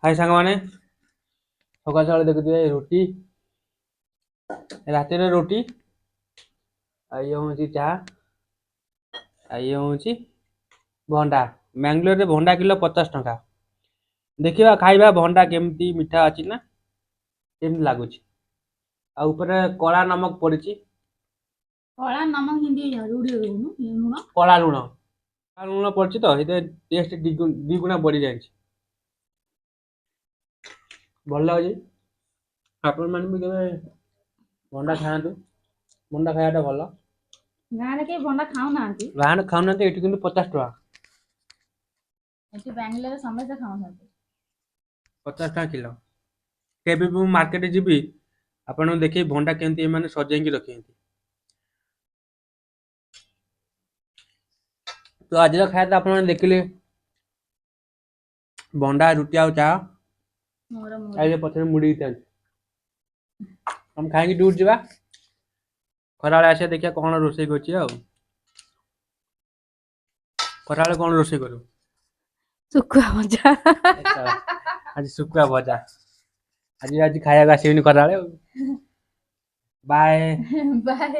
हाय सांग माने सकाल सकाल देखुए रोटी रातिर रोटी आ ये हूँ चाह आ ये हूँ भंडा मैंगलोर रे भंडा किलो 50 टंका देखिए खाइबा भंडा केमती मीठा अच्छी ना केमती लगुच आ ऊपर कला नमक पड़ी कड़ा नमक हिंदी रूढ़ी लुण कला लुण पड़ी तो ये टेस्ट दिगुणा बढ़ी जाए भल लगे आपण मैंने भी केवे भंडा खातु भंडा खायाटा भल गाँव के भंडा खाऊ ना गाँव खाऊना ये कि 50 टका बांग्लोर समस्ते खाऊ 50 टका किलो केबे भी मार्केट जीवी आपन देखिए भंडा केमती माने सजेकी रखी तो आज खाया आप देखिले भंडा रुटी आ चा आइले पछे मुड़ी हम खाएंगे दूर जावा खरा आसे देखिए कौन रोषे कर खरा कौन रोषे करू सुखुआ भजा आज शुक्र भजा आज आज खाया आसनी खरा बाय बाय